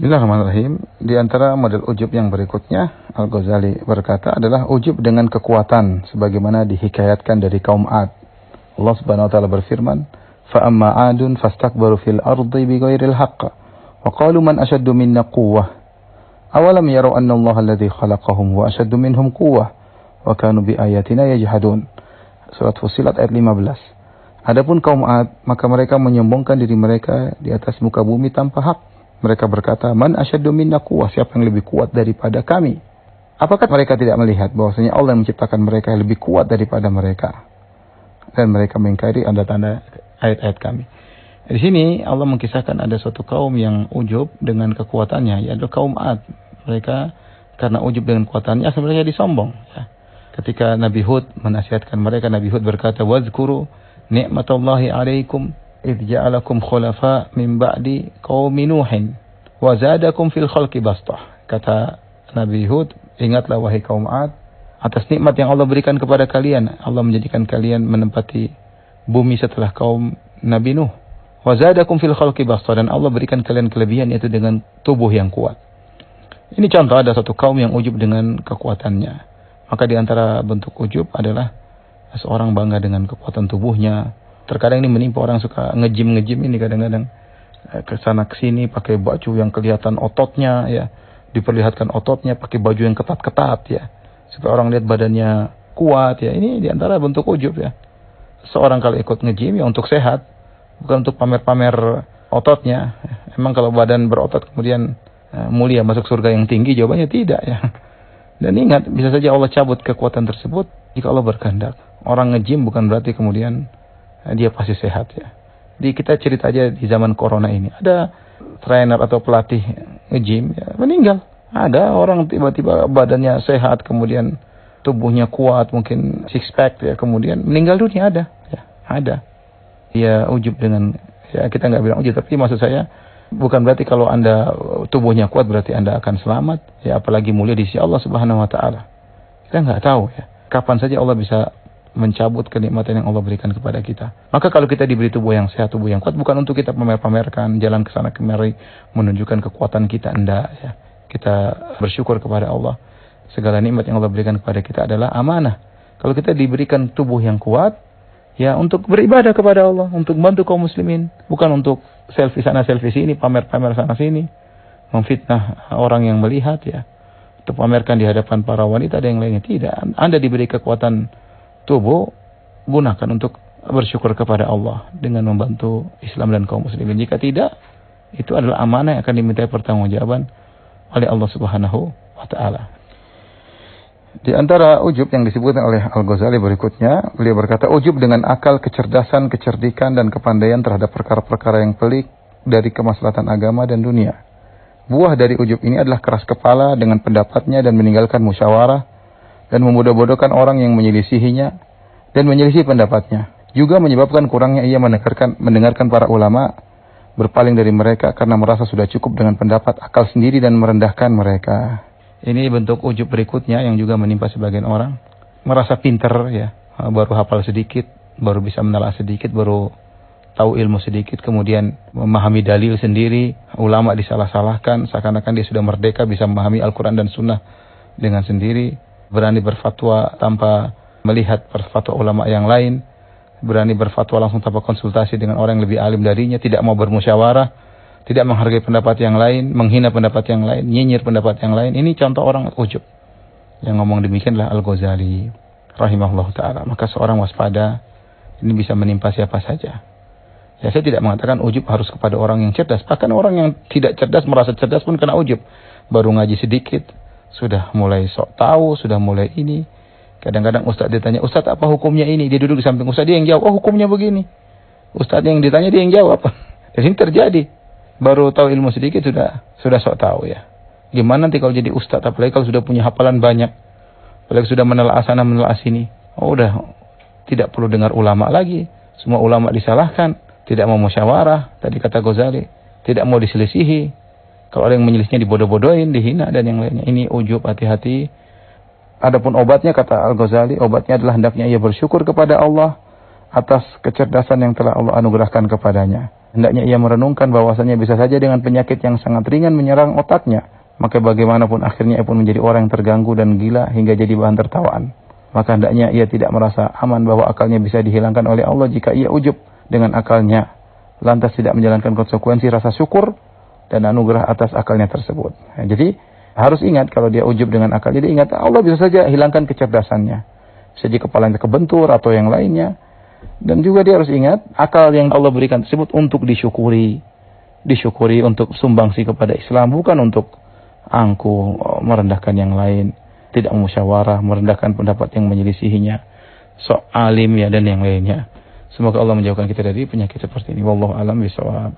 Bismillahirrahmanirrahim. Di antara model ujub yang berikutnya, Al-Ghazali berkata adalah ujub dengan kekuatan sebagaimana dihikayatkan dari kaum Ad. Allah Subhanahu wa taala berfirman, "Fa amma 'adun fastakbaru fil ardi bighairil haqq wa qalu man ashaddu minna quwwah. Awalam yaru anna Allah alladhi khalaqahum wa ashaddu minhum quwwah wa kanu bi ayatina yajhadun." Surat Fussilat ayat 15. Adapun kaum Ad, maka mereka menyombongkan diri mereka di atas muka bumi tanpa hak. Mereka berkata, "Man asyaddu minna quwwah?" Siapa yang lebih kuat daripada kami? Apakah mereka tidak melihat bahwasanya Allah yang menciptakan mereka lebih kuat daripada mereka? Dan mereka mengingkari tanda-tanda ayat-ayat kami. Di sini Allah mengisahkan ada suatu kaum yang ujub dengan kekuatannya, yaitu kaum Ad. Mereka karena ujub dengan kekuatannya sebenarnya disombong. Ya. Ketika Nabi Hud menasihatkan mereka, Nabi Hud berkata, "Wazkuru ni'matallahi 'alaikum idh ja'alakum khulafa min ba'di qaumi Nuhin wa zadakum fil khalqi bastah." Kata Nabi Hud, ingatlah wahai kaum Ad atas nikmat yang Allah berikan kepada kalian. Allah menjadikan kalian menempati bumi setelah kaum Nabi Nuh. Wa zadakum fil khalqi bastah, dan Allah berikan kalian kelebihan yaitu dengan tubuh yang kuat. Ini contoh ada satu kaum yang ujub dengan kekuatannya. Maka di antara bentuk ujub adalah seorang bangga dengan kekuatan tubuhnya. Terkadang ini menimpa orang suka nge-gym ini kadang-kadang ke sana ke sini pakai baju yang kelihatan ototnya ya, diperlihatkan ototnya, pakai baju yang ketat-ketat ya, supaya orang lihat badannya kuat ya. Ini di antara bentuk ujub ya. Seorang kalau ikut nge-gym ya untuk sehat, bukan untuk pamer-pamer ototnya. Emang kalau badan berotot kemudian mulia masuk surga yang tinggi? Jawabannya tidak ya. Dan ingat, bisa saja Allah cabut kekuatan tersebut jika Allah berkehendak. Orang nge-gym bukan berarti kemudian dia pasti sehat ya. Jadi kita cerita aja di zaman corona ini, ada trainer atau pelatih nge-gym ya, meninggal. Ada orang tiba-tiba badannya sehat, kemudian tubuhnya kuat, mungkin six pack ya, kemudian meninggal dunia. Ada ya, ada. Ya ujub dengan, ya kita nggak bilang ujub, tapi maksud saya bukan berarti kalau Anda tubuhnya kuat berarti Anda akan selamat ya, apalagi mulia di sisi Allah Subhanahu wa taala. Kita nggak tahu ya, kapan saja Allah bisa mencabut kenikmatan yang Allah berikan kepada kita. Maka kalau kita diberi tubuh yang sehat, tubuh yang kuat, bukan untuk kita pamer-pamerkan, jalan ke sana kemari menunjukkan kekuatan kita, enggak ya. Kita bersyukur kepada Allah. Segala nikmat yang Allah berikan kepada kita adalah amanah. Kalau kita diberikan tubuh yang kuat, ya untuk beribadah kepada Allah, untuk membantu kaum muslimin, bukan untuk selfie sana selfie sini, pamer-pamer sana sini, memfitnah orang yang melihat ya, untuk pamerkan di hadapan para wanita dan yang lainnya. Tidak. Anda diberi kekuatan tubuh, gunakan untuk bersyukur kepada Allah dengan membantu Islam dan kaum muslimin. Jika tidak, itu adalah amanah yang akan dimintai pertanggungjawaban oleh Allah Subhanahu wa taala. Di antara ujub yang disebutkan oleh Al-Ghazali berikutnya, beliau berkata, ujub dengan akal, kecerdasan, kecerdikan dan kepandaian terhadap perkara-perkara yang pelik dari kemaslahatan agama dan dunia. Buah dari ujub ini adalah keras kepala dengan pendapatnya dan meninggalkan musyawarah dan membodoh-bodohkan orang yang menyelisihinya dan menyelisih pendapatnya. Juga menyebabkan kurangnya ia mendengarkan para ulama, berpaling dari mereka karena merasa sudah cukup dengan pendapat akal sendiri dan merendahkan mereka. Ini bentuk ujub berikutnya yang juga menimpa sebagian orang. Merasa pintar ya, baru hafal sedikit, baru bisa menelaah sedikit, baru tahu ilmu sedikit, kemudian memahami dalil sendiri, ulama disalah-salahkan, seakan-akan dia sudah merdeka bisa memahami Al-Quran dan Sunnah dengan sendiri. Berani berfatwa tanpa melihat fatwa ulama yang lain, berani berfatwa langsung tanpa konsultasi dengan orang yang lebih alim darinya, tidak mau bermusyawarah, tidak menghargai pendapat yang lain, menghina pendapat yang lain, nyinyir pendapat yang lain. Ini contoh orang ujub. Yang ngomong demikianlah Al-Ghazali rahimahullah ta'ala. Maka seorang waspada, ini bisa menimpa siapa saja. Ya, saya tidak mengatakan ujub harus kepada orang yang cerdas. Bahkan orang yang tidak cerdas merasa cerdas pun kena ujub. Baru ngaji sedikit, sudah mulai sok tahu, sudah mulai ini. Kadang-kadang ustaz ditanya, "Ustaz apa hukumnya ini?" Dia duduk di samping ustaz, dia yang jawab, "Oh hukumnya begini." Ustaz yang ditanya dia yang jawab. Dan ini terjadi. Baru tahu ilmu sedikit sudah sok tahu ya. Gimana nanti kalau jadi ustaz, apalagi kalau sudah punya hafalan banyak, apalagi sudah menelaah sana menelaah sini. Oh udah tidak perlu dengar ulama lagi. Semua ulama disalahkan, tidak mau musyawarah, tadi kata Ghazali, tidak mau diselisihi. Kalau ada yang menyelisihnya dibodoh-bodohin, dihina dan yang lainnya. Ini ujub, hati-hati. Adapun obatnya, kata Al-Ghazali, obatnya adalah hendaknya ia bersyukur kepada Allah atas kecerdasan yang telah Allah anugerahkan kepadanya. Hendaknya ia merenungkan bahwasanya bisa saja dengan penyakit yang sangat ringan menyerang otaknya. Maka bagaimanapun akhirnya ia pun menjadi orang yang terganggu dan gila hingga jadi bahan tertawaan. Maka hendaknya ia tidak merasa aman bahwa akalnya bisa dihilangkan oleh Allah jika ia ujub dengan akalnya. Lantas tidak menjalankan konsekuensi rasa syukur dan anugerah atas akalnya tersebut. Nah, jadi harus ingat kalau dia ujub dengan akal. Jadi ingat Allah bisa saja hilangkan kecerdasannya. Bisa jadi kepalanya kebentur atau yang lainnya. Dan juga dia harus ingat, akal yang Allah berikan tersebut untuk disyukuri. Disyukuri untuk sumbangsi kepada Islam, bukan untuk angkuh, merendahkan yang lain. Tidak musyawarah, merendahkan pendapat yang menyelisihinya. Sok alim ya dan yang lainnya. Semoga Allah menjauhkan kita dari penyakit seperti ini. Wallahu a'lam bishawab.